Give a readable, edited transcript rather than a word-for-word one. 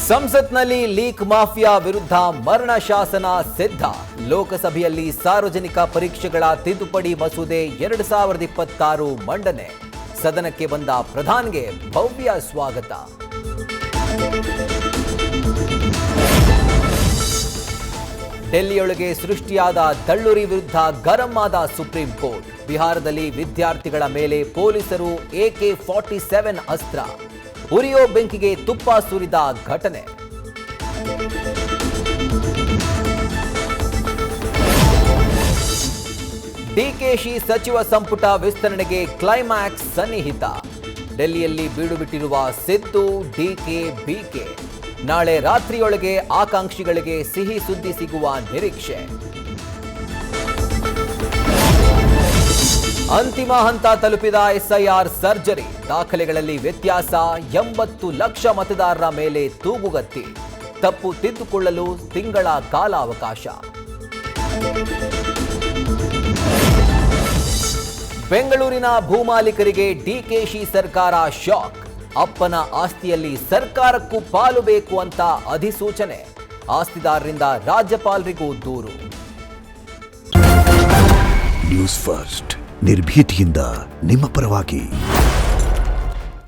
ಸಂಸತ್ನಲ್ಲಿ leak mafia ವಿರುದ್ಧ ಮರಣ ಶಾಸನ ಸಿದ್ಧ. ಲೋಕಸಭೆಯಲ್ಲಿ ಸಾರ್ವಜನಿಕ ಪರೀಕ್ಷೆಗಳ ತಿದ್ದುಪಡಿ ಮಸೂದೆ 2026 ಮಂಡನೆ. ಸದನಕ್ಕೆ ಬಂದ ಪ್ರಧಾನಿಗೆ ಭವ್ಯ ಸ್ವಾಗತ. ಡೆಲ್ಲಿಯೊಳಗೆ ಸೃಷ್ಟಿಯಾದ ದಳ್ಳುರಿ ವಿರುದ್ಧ ಗರಂ ಆದ ಸುಪ್ರೀಂ ಕೋರ್ಟ್. ಬಿಹಾರದಲ್ಲಿ ವಿದ್ಯಾರ್ಥಿಗಳ ಮೇಲೆ ಪೊಲೀಸರು AK-47 ಅಸ್ತ್ರ. ಉರಿಯೋ ಬೆಂಕಿಗೆ ತುಪ್ಪ ಸುರಿದ ಘಟನೆ. ಡಿಕೆಶಿ ಸಚಿವ ಸಂಪುಟ ವಿಸ್ತರಣೆಗೆ ಕ್ಲೈಮ್ಯಾಕ್ಸ್ ಸನ್ನಿಹಿತ. ಡೆಲ್ಲಿಯಲ್ಲಿ ಬೀಡು ಬಿಟ್ಟಿರುವ ಸಿದ್ದು, ಡಿಕೆ, ಬಿಕೆ. ನಾಳೆ ರಾತ್ರಿಯೊಳಗೆ ಆಕಾಂಕ್ಷಿಗಳಿಗೆ ಸಿಹಿ ಸುದ್ದಿ ಸಿಗುವ ನಿರೀಕ್ಷೆ. ಅಂತಿಮ ಹಂತ ತಲುಪಿದ SIR ಸರ್ಜರಿ. ದಾಖಲೆಗಳಲ್ಲಿ ವ್ಯತ್ಯಾಸ. 80 ಲಕ್ಷ ಮತದಾರರ ಮೇಲೆ ತೂಗುಗತ್ತಿ. ತಪ್ಪು ತಿದ್ದುಕೊಳ್ಳಲು ತಿಂಗಳ ಕಾಲಾವಕಾಶ. ಬೆಂಗಳೂರಿನ ಭೂಮಾಲೀಕರಿಗೆ ಡಿಕೆಶಿ ಸರ್ಕಾರ ಶಾಕ್. ಅಪ್ಪನ ಆಸ್ತಿಯಲ್ಲಿ ಸರ್ಕಾರಕ್ಕೂ ಪಾಲು ಬೇಕು ಅಂತ ಅಧಿಸೂಚನೆ. ಆಸ್ತಿದಾರರಿಂದ ರಾಜ್ಯಪಾಲರಿಗೂ ದೂರು. ನ್ಯೂಸ್ ಫಸ್ಟ್ ನಿರ್ಭೀತಿಯಿಂದ ನಿಮ್ಮ ಪರವಾಗಿ.